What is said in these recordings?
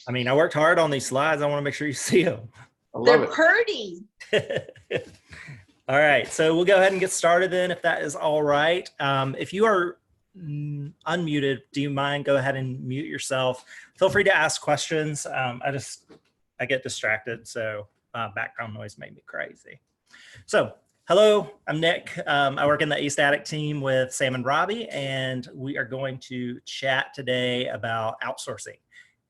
I mean, I worked hard on these slides. I want to make sure you see them. I love They're it. pretty. All right, so we'll go ahead and get started then, if that is all right. If you are unmuted, do you mind go ahead and mute yourself? Feel free to ask questions. I get distracted, so background noise made me crazy. So, hello, I'm Nick. I work in the East Attic team with Sam and Robbie, and we are going to chat today about outsourcing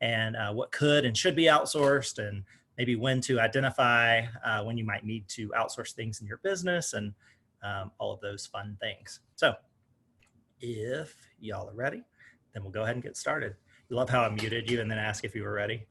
and what could and should be outsourced, and maybe when to identify when you might need to outsource things in your business, and all of those fun things. So if y'all are ready, then we'll go ahead and get started. I love how I muted you and then ask if you were ready.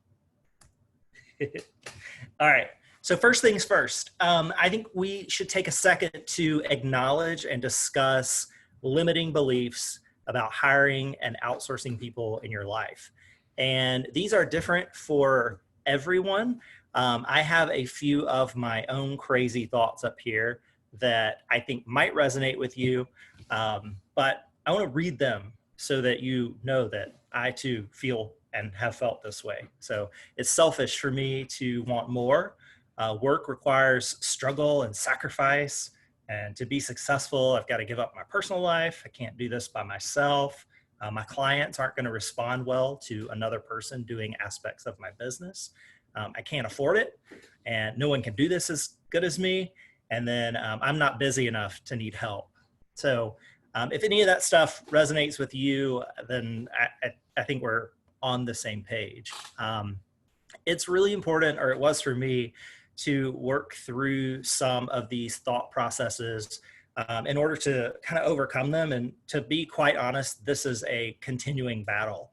All right. So first things first, I think we should take a second to acknowledge and discuss limiting beliefs about hiring and outsourcing people in your life. And these are different for everyone. I have a few of my own crazy thoughts up here that I think might resonate with you, but I want to read them so that you know that I too feel and have felt this way. So it's selfish for me to want more. Work requires struggle and sacrifice, and to be successful, I've got to give up my personal life. I can't do this by myself. My clients aren't going to respond well to another person doing aspects of my business. I can't afford it, and no one can do this as good as me. And then I'm not busy enough to need help. So if any of that stuff resonates with you, then I think we're on the same page. It's really important, or it was for me, to work through some of these thought processes in order to kind of overcome them. And to be quite honest, this is a continuing battle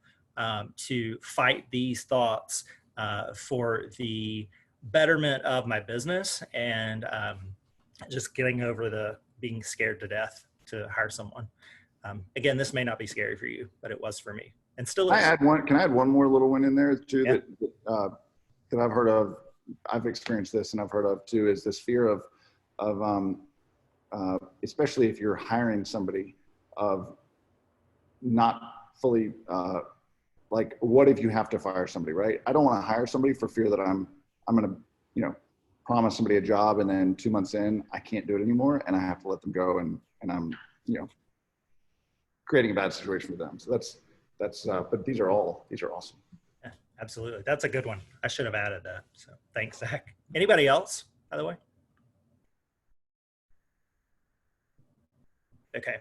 to fight these thoughts for the betterment of my business, and just getting over the being scared to death to hire someone. Again, this may not be scary for you, but it was for me, and still is. Can I add one more little one in there too? Yeah. That I've heard of. I've experienced this and I've heard of too, is this fear of especially if you're hiring somebody, of not fully, like, what if you have to fire somebody, right? I don't want to hire somebody for fear that I'm going to, promise somebody a job and then 2 months in, I can't do it anymore and I have to let them go, and I'm, creating a bad situation for them. So that's but these are awesome. Absolutely. That's a good one. I should have added that. So thanks, Zach. Anybody else, by the way? Okay.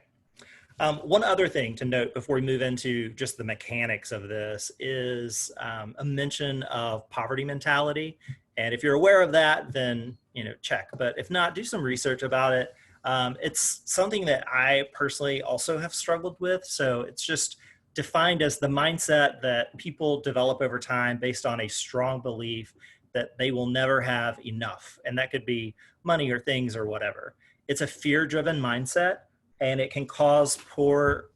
One other thing to note before we move into just the mechanics of this is a mention of poverty mentality. And if you're aware of that, then, check. But if not, do some research about it. It's something that I personally also have struggled with. So it's just defined as the mindset that people develop over time based on a strong belief that they will never have enough. And that could be money or things or whatever. It's a fear-driven mindset, and it can cause poor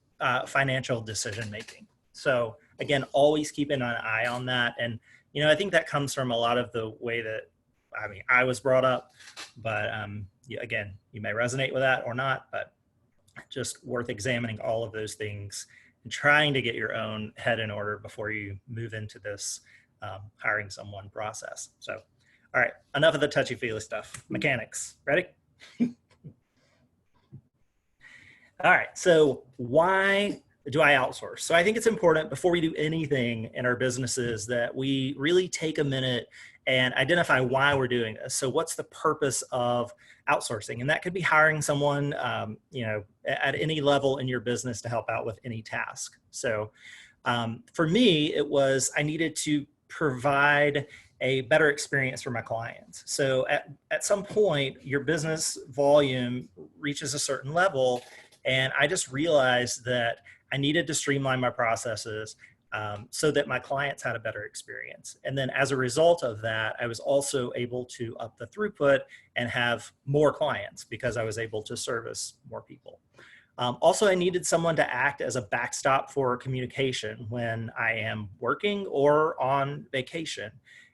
financial decision-making. So again, always keeping an eye on that. And, I think that comes from a lot of the way that, I was brought up, but again, you may resonate with that or not, but just worth examining all of those things and trying to get your own head in order before you move into this hiring someone process. So, all right, enough of the touchy-feely stuff. Mechanics, ready? All right, so why do I outsource? So I think it's important before we do anything in our businesses that we really take a minute and identify why we're doing this. So what's the purpose of outsourcing? And that could be hiring someone, at any level in your business to help out with any task. So for me, it was, I needed to provide a better experience for my clients. So at some point, your business volume reaches a certain level, and I just realized that I needed to streamline my processes so that my clients had a better experience. And then as a result of that, I was also able to up the throughput and have more clients because I was able to service more people. Also, I needed someone to act as a backstop for communication when I am working or on vacation.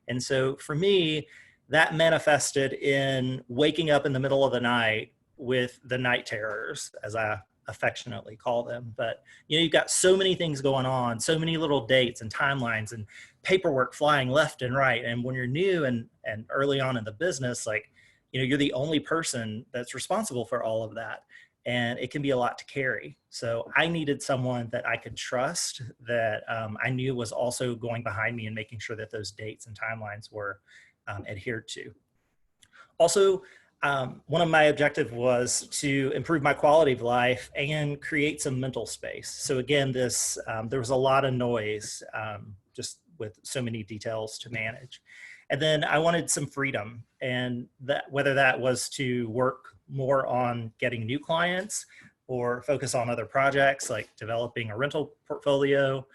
And so for me, that manifested in waking up in the middle of the night with the night terrors, as I affectionately call them. But, you've got so many things going on, so many little dates and timelines and paperwork flying left and right. And when you're new and early on in the business, like, you're the only person that's responsible for all of that. And it can be a lot to carry. So I needed someone that I could trust, that I knew was also going behind me and making sure that those dates and timelines were adhered to. Also, one of my objectives was to improve my quality of life and create some mental space. So again, there was a lot of noise, just with so many details to manage. And then I wanted some freedom, and that whether that was to work more on getting new clients or focus on other projects like developing a rental portfolio,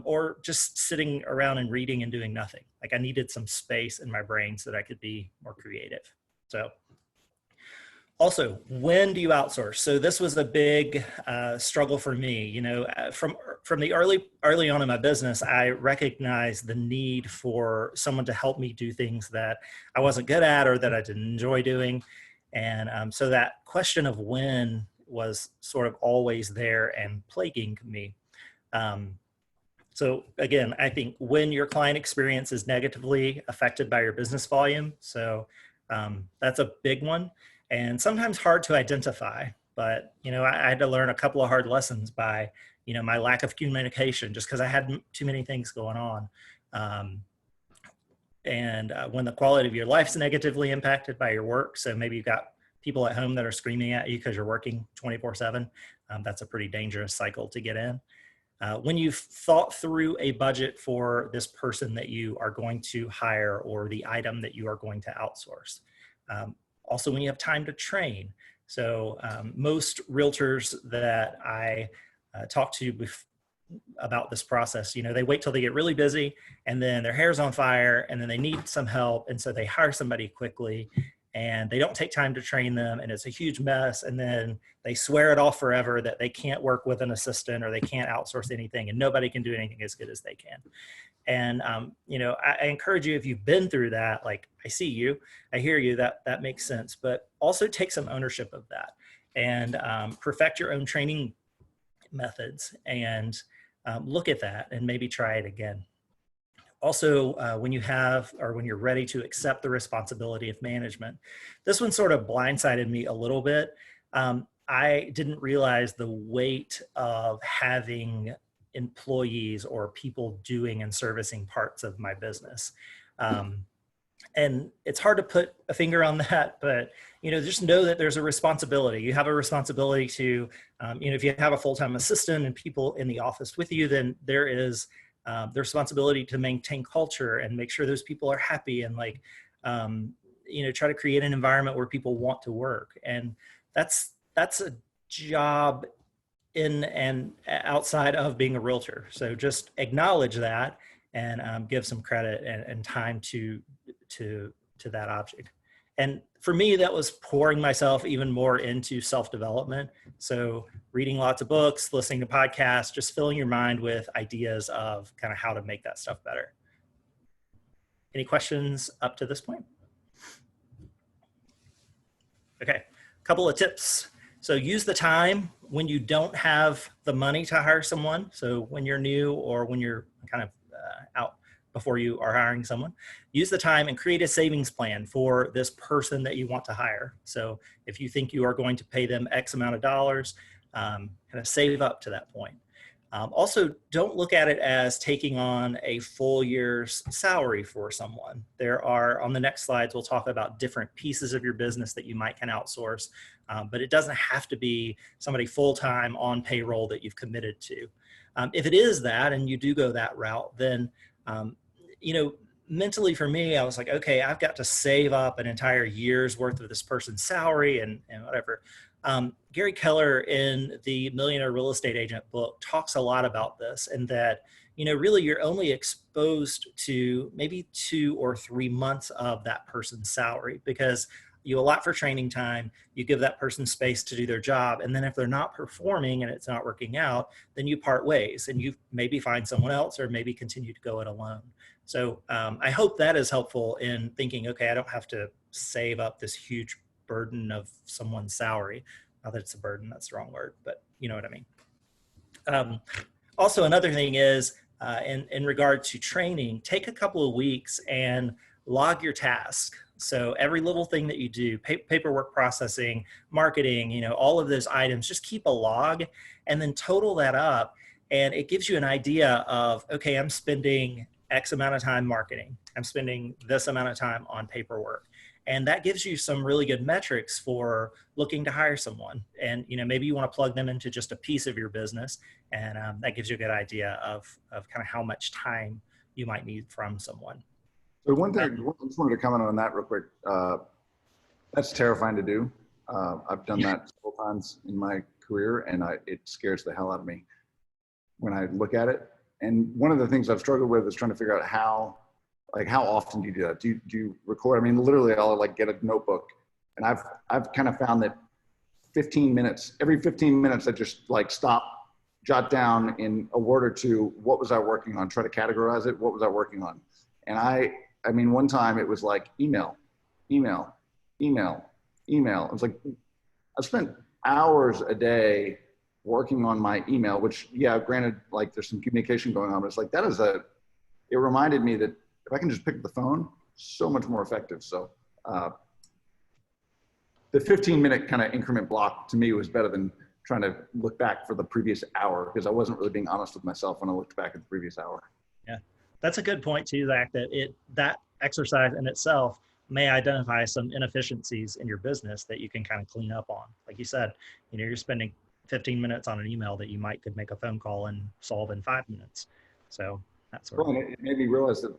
or just sitting around and reading and doing nothing. Like, I needed some space in my brain so that I could be more creative. So also, when do you outsource? So this was a big struggle for me. From the early on in my business, I recognized the need for someone to help me do things that I wasn't good at or that I didn't enjoy doing. And so that question of when was sort of always there and plaguing me. So again, I think when your client experience is negatively affected by your business volume, so that's a big one. And sometimes hard to identify, but I had to learn a couple of hard lessons by my lack of communication, just because I had too many things going on. When the quality of your life's negatively impacted by your work, so maybe you've got people at home that are screaming at you because you're working 24/7, that's a pretty dangerous cycle to get in. When you've thought through a budget for this person that you are going to hire or the item that you are going to outsource. Also, when you have time to train. So most realtors that I talk to about this process, they wait till they get really busy and then their hair's on fire and then they need some help. And so they hire somebody quickly and they don't take time to train them, and it's a huge mess. And then they swear it off forever that they can't work with an assistant or they can't outsource anything, and nobody can do anything as good as they can. And, I encourage you, if you've been through that, like, I see you, I hear you, that makes sense, but also take some ownership of that and perfect your own training methods and look at that and maybe try it again. Also, when you're ready to accept the responsibility of management, this one sort of blindsided me a little bit. I didn't realize the weight of having employees or people doing and servicing parts of my business. And it's hard to put a finger on that, but, just know that there's a responsibility. You have a responsibility to, if you have a full-time assistant and people in the office with you, then there is the responsibility to maintain culture and make sure those people are happy and try to create an environment where people want to work. And that's a job in and outside of being a realtor. So just acknowledge that and give some credit and time to that object. And for me, that was pouring myself even more into self-development. So reading lots of books, listening to podcasts, just filling your mind with ideas of kind of how to make that stuff better. Any questions up to this point? Okay, a couple of tips. So use the time when you don't have the money to hire someone. So when you're new or when you're kind of out before you are hiring someone, use the time and create a savings plan for this person that you want to hire. So if you think you are going to pay them X amount of dollars, kind of save up to that point. Also, don't look at it as taking on a full year's salary for someone. There are, on the next slides, we'll talk about different pieces of your business that you might can outsource, but it doesn't have to be somebody full-time on payroll that you've committed to. If it is that, and you do go that route, then, mentally for me, I was like, okay, I've got to save up an entire year's worth of this person's salary and whatever. Gary Keller in the Millionaire Real Estate Agent book talks a lot about this, and that, really you're only exposed to maybe 2 or 3 months of that person's salary, because you allot for training time, you give that person space to do their job. And then if they're not performing and it's not working out, then you part ways and you maybe find someone else or maybe continue to go it alone. So I hope that is helpful in thinking, okay, I don't have to save up this huge burden of someone's salary. Not that it's a burden, that's the wrong word, but You know what I mean? Um, Also, another thing is in regard to training, take a couple of weeks and log your task. So every little thing that you do, paperwork processing, marketing, all of those items, just keep a log and then total that up. And it gives you an idea of, okay, I'm spending X amount of time marketing. I'm spending this amount of time on paperwork. And that gives you some really good metrics for looking to hire someone. And, maybe you want to plug them into just a piece of your business. And that gives you a good idea of kind of how much time you might need from someone. So one thing, I just wanted to comment on that real quick. That's terrifying to do. I've done that several times in my career, and it scares the hell out of me when I look at it. And one of the things I've struggled with is trying to figure out how often do you do that? Do you record? I mean, literally I'll get a notebook, and I've kind of found that every 15 minutes, I just stop, jot down in a word or two, what was I working on? Try to categorize it. What was I working on? And I mean, one time it was like email. It was like, I've spent hours a day working on my email, which, yeah, granted, there's some communication going on, but it's it reminded me that if I can just pick up the phone, so much more effective. So the 15-minute kind of increment block to me was better than trying to look back for the previous hour, because I wasn't really being honest with myself when I looked back at the previous hour. Yeah, that's a good point too, Zach, that exercise in itself may identify some inefficiencies in your business that you can kind of clean up on. Like you said, you're spending 15 minutes on an email that you could make a phone call and solve in 5 minutes. So that's sort of. It made me realize that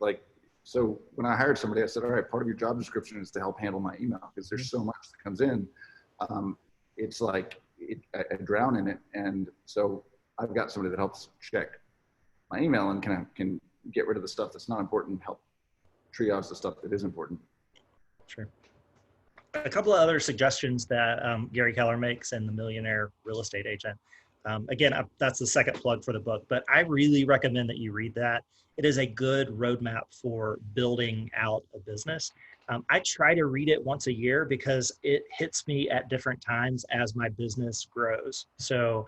so when I hired somebody, I said, all right, part of your job description is to help handle my email, because there's so much that comes in. It's I drown in it. And so I've got somebody that helps check my email and can get rid of the stuff that's not important, help triage the stuff that is important. Sure. A couple of other suggestions that Gary Keller makes in The Millionaire Real Estate Agent. Again, that's the second plug for the book, but I really recommend that you read that. It is a good roadmap for building out a business. I try to read it once a year because it hits me at different times as my business grows. So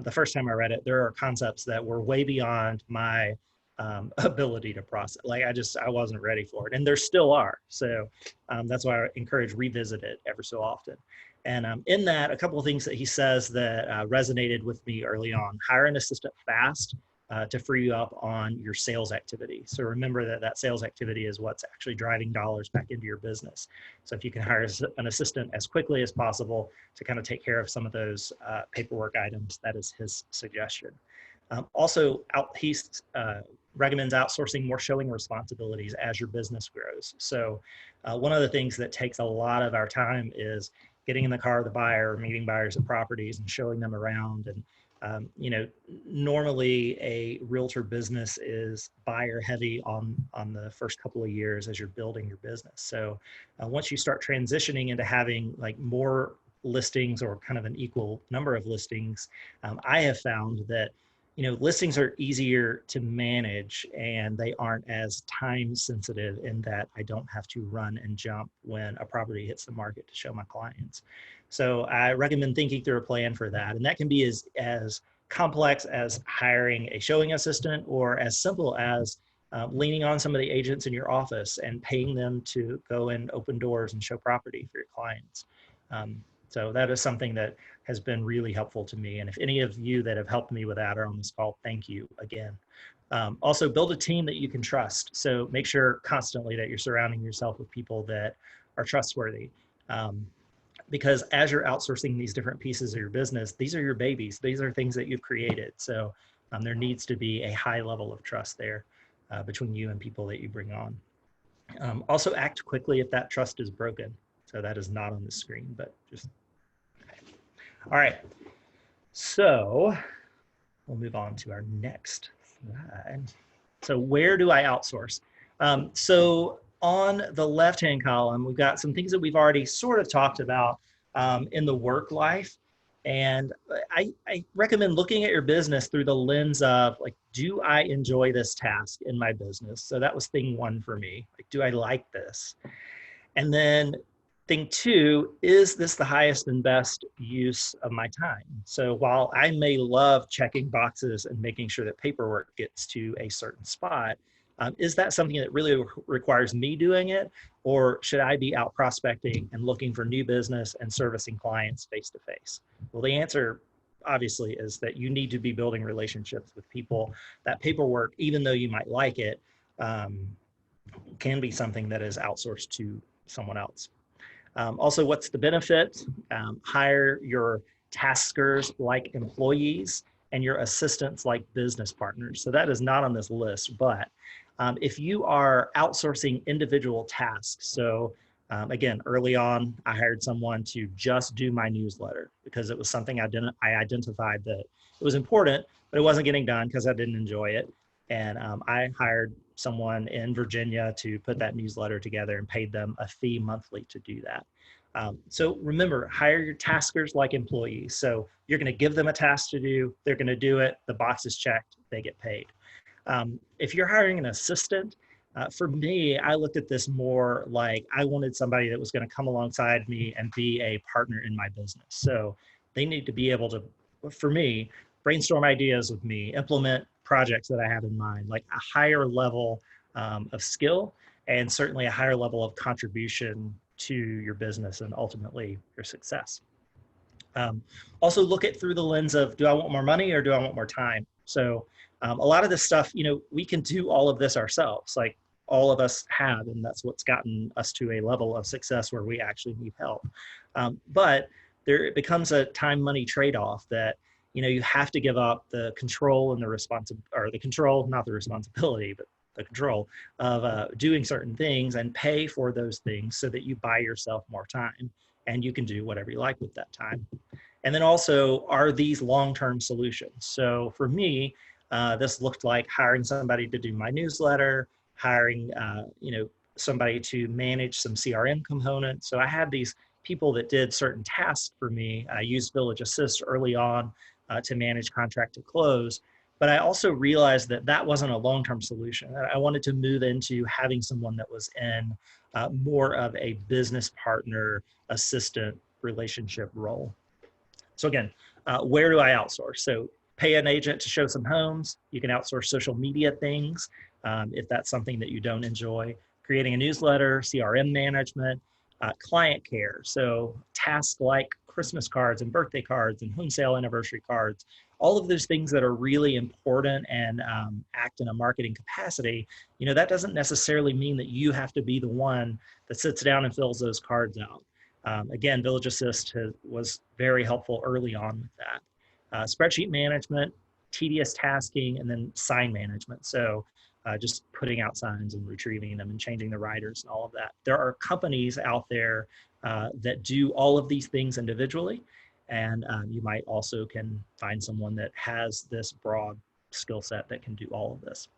the first time I read it, there are concepts that were way beyond my ability to process. I wasn't ready for it, and there still are. So that's why I encourage revisit it every so often. And in that, a couple of things that he says that resonated with me early on: hire an assistant fast to free you up on your sales activity. So remember that sales activity is what's actually driving dollars back into your business. So if you can hire an assistant as quickly as possible to kind of take care of some of those paperwork items, that is his suggestion. Also, he recommends outsourcing more showing responsibilities as your business grows. So one of the things that takes a lot of our time is getting in the car with the buyer, meeting buyers at properties and showing them around. And normally a realtor business is buyer heavy on the first couple of years as you're building your business. So once you start transitioning into having more listings or kind of an equal number of listings, I have found that listings are easier to manage and they aren't as time sensitive in that I don't have to run and jump when a property hits the market to show my clients. So I recommend thinking through a plan for that. And that can be as complex as hiring a showing assistant, or as simple as leaning on some of the agents in your office and paying them to go and open doors and show property for your clients. So that is something that has been really helpful to me. And if any of you that have helped me with that are on this call, thank you again. Also, build a team that you can trust. So make sure constantly that you're surrounding yourself with people that are trustworthy. Because as you're outsourcing these different pieces of your business, these are your babies. These are things that you've created. So there needs to be a high level of trust there between you and people that you bring on. Also, act quickly if that trust is broken. So that is not on the screen, but just, okay. All right. So we'll move on to our next slide. So where do I outsource? So on the left-hand column, we've got some things that we've already sort of talked about in the work life. And I recommend looking at your business through the lens of do I enjoy this task in my business? So that was thing one for me. Do I like this? And then Thing two, is this the highest and best use of my time? So while I may love checking boxes and making sure that paperwork gets to a certain spot, is that something that really requires me doing it? Or should I be out prospecting and looking for new business and servicing clients face to face? Well, the answer obviously is that you need to be building relationships with people. That paperwork, even though you might like it, um, can be something that is outsourced to someone else. Also, what's the benefit? Hire your taskers like employees and your assistants like business partners. So that is not on this list, but if you are outsourcing individual tasks, so again, early on, I hired someone to just do my newsletter because it was something I identified that it was important, but it wasn't getting done because I didn't enjoy it. And I hired someone in Virginia to put that newsletter together and paid them a fee monthly to do that. So remember, hire your taskers like employees. So you're going to give them a task to do, they're going to do it, the box is checked, they get paid. If you're hiring an assistant, for me, I looked at this more like I wanted somebody that was going to come alongside me and be a partner in my business. So they need to be able to, for me, brainstorm ideas with me, implement projects that I have in mind, like a higher level of skill and certainly a higher level of contribution to your business and ultimately your success. Also look at through the lens of, do I want more money or do I want more time? So a lot of this stuff, we can do all of this ourselves, like all of us have, and that's what's gotten us to a level of success where we actually need help. But it becomes a time money trade-off that, you have to give up the control and the control, not the responsibility, but the control of doing certain things and pay for those things so that you buy yourself more time and you can do whatever you like with that time. And then also, are these long-term solutions? So for me, this looked like hiring somebody to do my newsletter, hiring, somebody to manage some CRM components. So I had these people that did certain tasks for me. I used Village Assist early on to manage contract to close. But I also realized that that wasn't a long-term solution. I wanted to move into having someone that was in more of a business partner assistant relationship role. So again, where do I outsource? So pay an agent to show some homes. You can outsource social media things if that's something that you don't enjoy. Creating a newsletter, CRM management, client care. So tasks like Christmas cards and birthday cards and home sale anniversary cards, all of those things that are really important and act in a marketing capacity, that doesn't necessarily mean that you have to be the one that sits down and fills those cards out. Again, Village Assist was very helpful early on with that. Spreadsheet management, tedious tasking, and then sign management. So just putting out signs and retrieving them and changing the writers and all of that. There are companies out there that do all of these things individually. And you might also can find someone that has this broad skill set that can do all of this.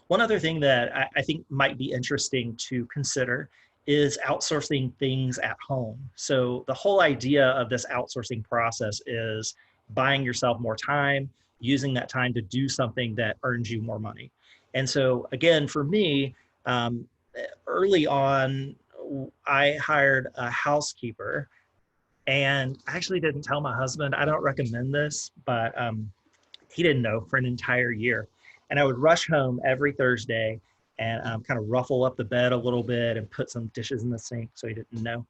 One other thing that I think might be interesting to consider is outsourcing things at home. So the whole idea of this outsourcing process is buying yourself more time, using that time to do something that earns you more money. And so again, for me, early on, I hired a housekeeper, and I actually didn't tell my husband. I don't recommend this, but he didn't know for an entire year. And I would rush home every Thursday and kind of ruffle up the bed a little bit and put some dishes in the sink so he didn't know.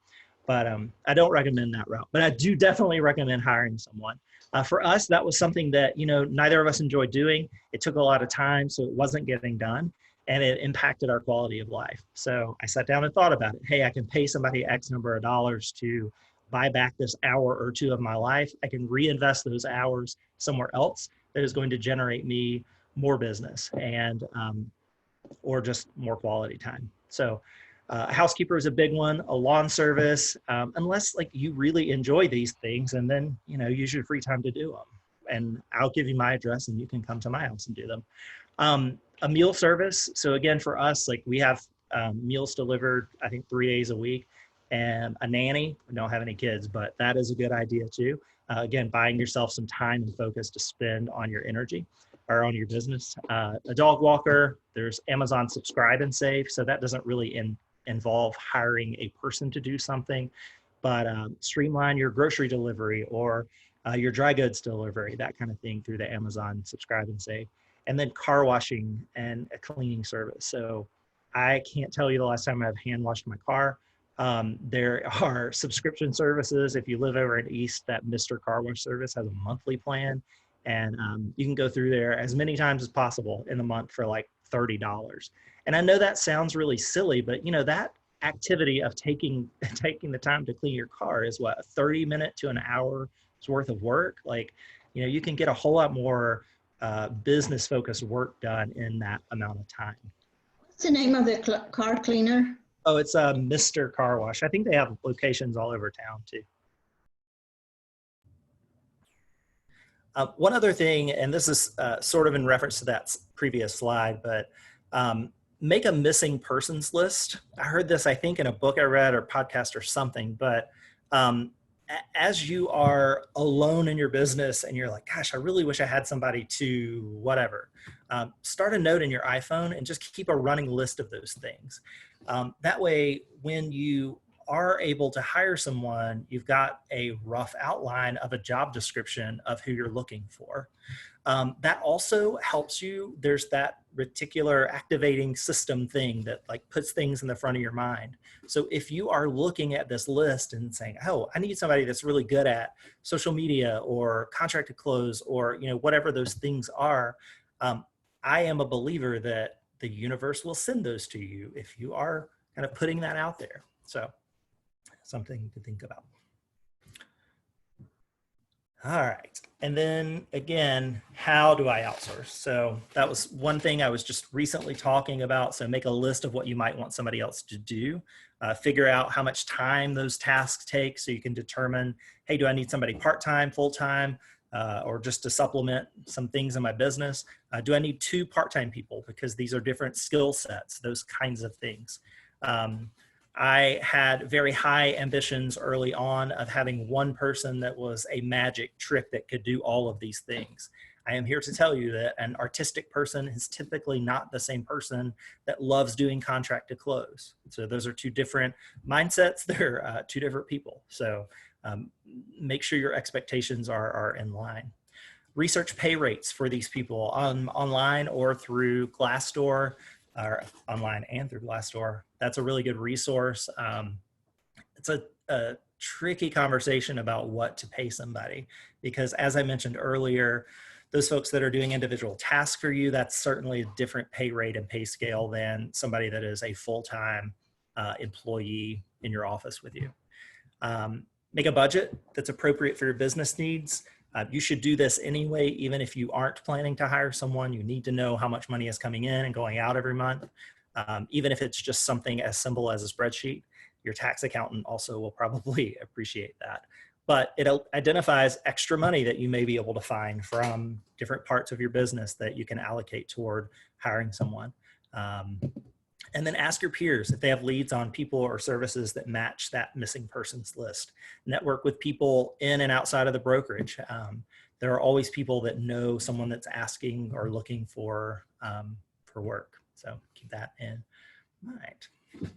But I don't recommend that route. But I do definitely recommend hiring someone. For us, that was something that, neither of us enjoyed doing. It took a lot of time, so it wasn't getting done. And it impacted our quality of life. So I sat down and thought about it. Hey, I can pay somebody X number of dollars to buy back this hour or two of my life. I can reinvest those hours somewhere else that is going to generate me more business and or just more quality time. So a housekeeper is a big one, a lawn service, unless like you really enjoy these things, and then, use your free time to do them. And I'll give you my address and you can come to my house and do them. A meal service. So again, for us, like we have meals delivered, I think 3 days a week, and a nanny. We don't have any kids, but that is a good idea too. Again, buying yourself some time and focus to spend on your energy or on your business. A dog walker, there's Amazon Subscribe and Save. So that doesn't really involve hiring a person to do something, but streamline your grocery delivery or your dry goods delivery, that kind of thing through the Amazon Subscribe and Save. And then car washing and a cleaning service. So I can't tell you the last time I've hand washed my car. There are subscription services. If you live over in East, that Mr. Car Wash service has a monthly plan, and you can go through there as many times as possible in the month for like $30. And I know that sounds really silly, but you know, that activity of taking the time to clean your car is what, a 30-minute to an hour's worth of work. Like, you know, you can get a whole lot more business focused work done in that amount of time. What's the name of the car cleaner? Oh, it's a Mr. Car Wash. I think they have locations all over town too. One other thing, and this is sort of in reference to that previous slide, but make a missing persons list. I heard this, I think, in a book I read or podcast or something, but as you are alone in your business and you're like, gosh, I really wish I had somebody to whatever, start a note in your iPhone and just keep a running list of those things. That way, when you are able to hire someone, you've got a rough outline of a job description of who you're looking for. That also helps you. There's that reticular activating system thing that like puts things in the front of your mind. So if you are looking at this list and saying, oh, I need somebody that's really good at social media or contract to close or, you know, whatever those things are, I am a believer that the universe will send those to you if you are kind of putting that out there. So something to think about. All right. And then again, how do I outsource? So that was one thing I was just recently talking about. So make a list of what you might want somebody else to do. Figure out how much time those tasks take so you can determine, hey, do I need somebody part-time, full-time, or just to supplement some things in my business? Do I need 2 part-time people because these are different skill sets, those kinds of things. I had very high ambitions early on of having one person that was a magic trick that could do all of these things. I am here to tell you that an artistic person is typically not the same person that loves doing contract to close. So those are 2 different mindsets. They're 2 different people. So make sure your expectations are in line. Research pay rates for these people online or through Glassdoor, or online and through Glassdoor. That's a really good resource. It's a tricky conversation about what to pay somebody, because as I mentioned earlier, those folks that are doing individual tasks for you, that's certainly a different pay rate and pay scale than somebody that is a full-time employee in your office with you. Make a budget that's appropriate for your business needs. You should do this anyway, even if you aren't planning to hire someone. You need to know how much money is coming in and going out every month. Even if it's just something as simple as a spreadsheet, your tax accountant also will probably appreciate that. But it identifies extra money that you may be able to find from different parts of your business that you can allocate toward hiring someone. And then ask your peers if they have leads on people or services that match that missing persons list. Network with people in and outside of the brokerage. There are always people that know someone that's asking or looking for work. So keep that in mind.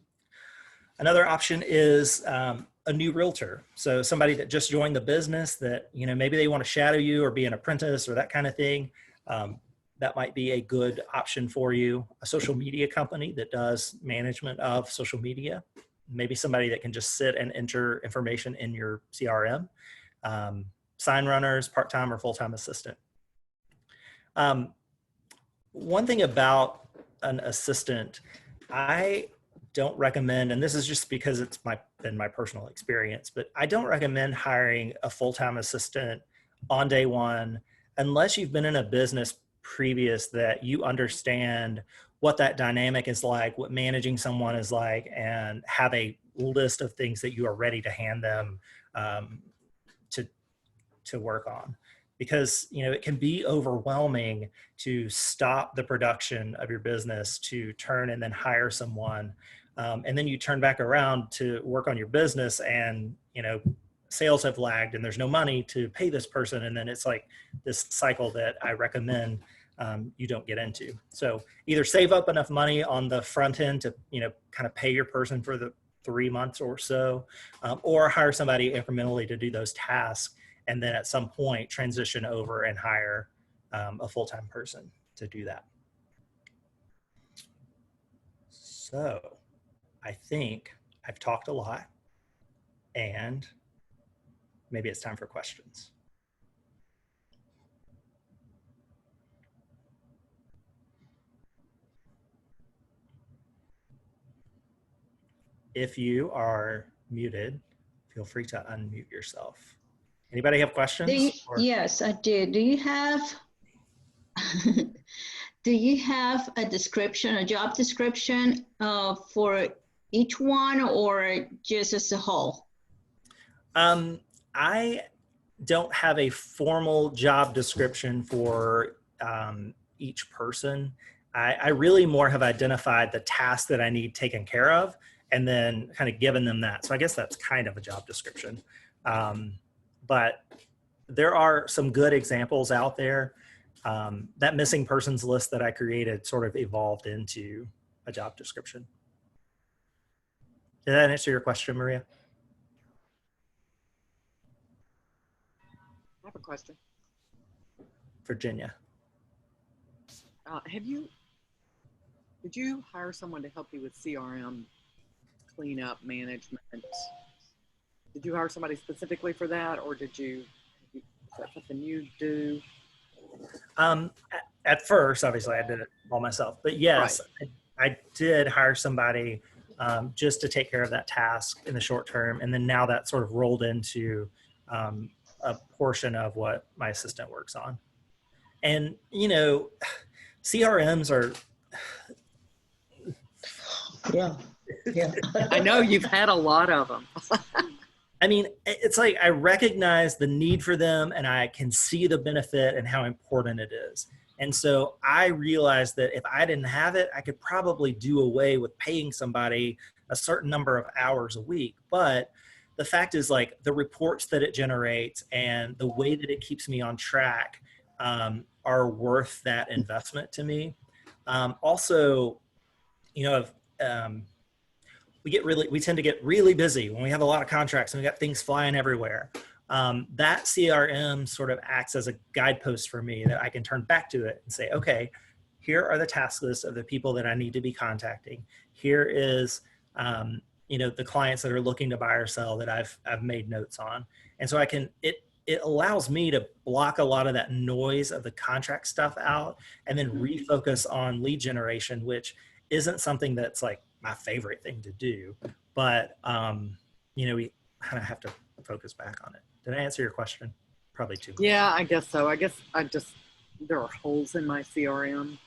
Another option is a new realtor. So somebody that just joined the business that, you know, maybe they want to shadow you or be an apprentice or that kind of thing. That might be a good option for you. A social media company that does management of social media. Maybe somebody that can just sit and enter information in your CRM. Sign runners, part-time or full-time assistant. One thing about an assistant, I don't recommend, and this is just because it's been my personal experience, but I don't recommend hiring a full-time assistant on day one unless you've been in a business previous that you understand what that dynamic is like, what managing someone is like, and have a list of things that you are ready to hand them to work on. Because, you know, it can be overwhelming to stop the production of your business to turn and then hire someone. And then you turn back around to work on your business and, you know, sales have lagged and there's no money to pay this person. And then it's like this cycle that I recommend you don't get into. So either save up enough money on the front end to, kind of pay your person for the 3 months or so, or hire somebody incrementally to do those tasks. And then at some point transition over and hire a full-time person to do that. So I think I've talked a lot, and maybe it's time for questions. If you are muted, feel free to unmute yourself. Anybody have questions? Yes, I do. Do you have a description, a job description for each one, or just as a whole? I don't have a formal job description for each person. I really more have identified the tasks that I need taken care of and then kind of given them that. So I guess that's kind of a job description. But there are some good examples out there. That missing persons list that I created sort of evolved into a job description. Did that answer your question, Maria? I have a question. Virginia. Did you hire someone to help you with CRM cleanup management? Did you hire somebody specifically for that, or is that something you do? At first, obviously, I did it all myself. But yes, right. I did hire somebody just to take care of that task in the short term. And then now that sort of rolled into a portion of what my assistant works on. And, CRMs are... Yeah. I know you've had a lot of them. I mean, it's like I recognize the need for them and I can see the benefit and how important it is. And so I realized that if I didn't have it, I could probably do away with paying somebody a certain number of hours a week. But the fact is, like, the reports that it generates and the way that it keeps me on track are worth that investment to me. Also, we tend to get really busy when we have a lot of contracts and we got things flying everywhere. That CRM sort of acts as a guidepost for me that I can turn back to it and say, okay, here are the task lists of the people that I need to be contacting. Here is, the clients that are looking to buy or sell that I've made notes on. And so it allows me to block a lot of that noise of the contract stuff out and then refocus on lead generation, which isn't something that's like my favorite thing to do, but we kind of have to focus back on it. Did I answer your question? Probably too much. Yeah, I guess so. I guess there are holes in my CRM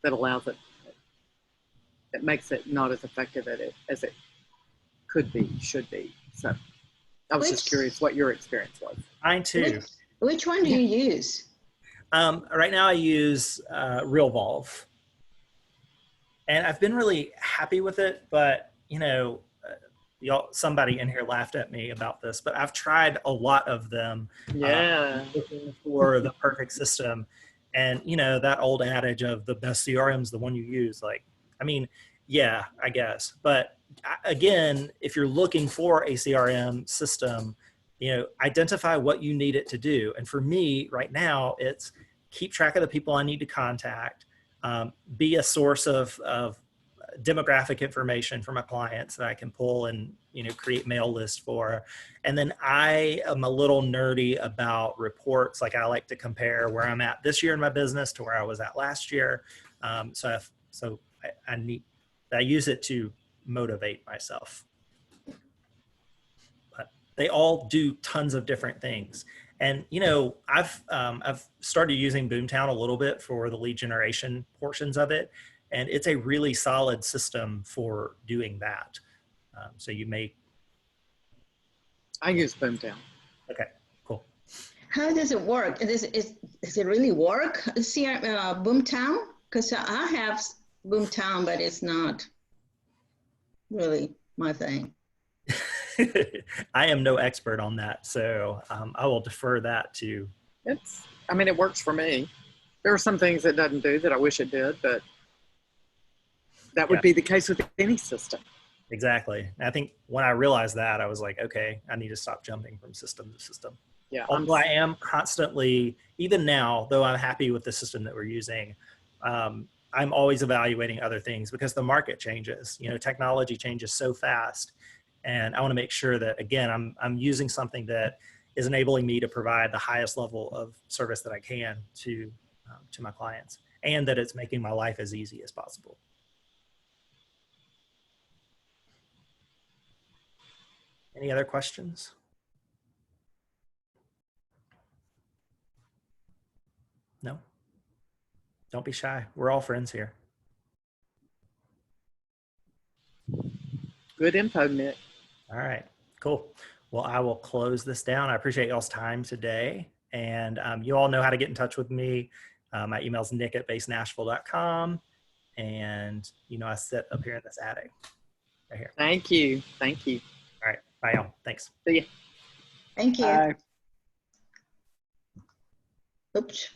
that allows it makes it not as effective as it could be, should be. So I was just curious what your experience was. Mine too. Which one do you use? Right now I use RealVolve. And I've been really happy with it, but somebody in here laughed at me about this, but I've tried a lot of them. Yeah. Looking for the perfect system. And that old adage of the best CRM is the one you use. Yeah, I guess. But again, if you're looking for a CRM system, identify what you need it to do. And for me right now, it's keep track of the people I need to contact. Be a source of demographic information for my clients that I can pull and create mail lists for. And then I am a little nerdy about reports. Like, I like to compare where I'm at this year in my business to where I was at last year. So I use it to motivate myself. But they all do tons of different things. And, I've started using Boomtown a little bit for the lead generation portions of it. And it's a really solid system for doing that. So you may. I use Boomtown. Okay, cool. How does it work? Does it really work, Boomtown? Because I have Boomtown, but it's not really my thing. I am no expert on that, so I will defer that to. It works for me. There are some things it doesn't do that I wish it did, but that would be the case with any system. Exactly. And I think when I realized that, I was like, okay, I need to stop jumping from system to system. Yeah. Although I am constantly, even now, though I'm happy with the system that we're using, I'm always evaluating other things because the market changes. You know, technology changes so fast, and I want to make sure that, again, I'm using something that is enabling me to provide the highest level of service that I can to my clients, and that it's making my life as easy as possible. Any other questions? No? Don't be shy. We're all friends here. Good info, Nick. All right, cool. Well, I will close this down. I appreciate y'all's time today. And you all know how to get in touch with me. My email is nick@basenashville.com. And, you know, I sit up here in this attic right here. Thank you. Thank you. All right. Bye, y'all. Thanks. See ya. Thank you. Bye. Oops.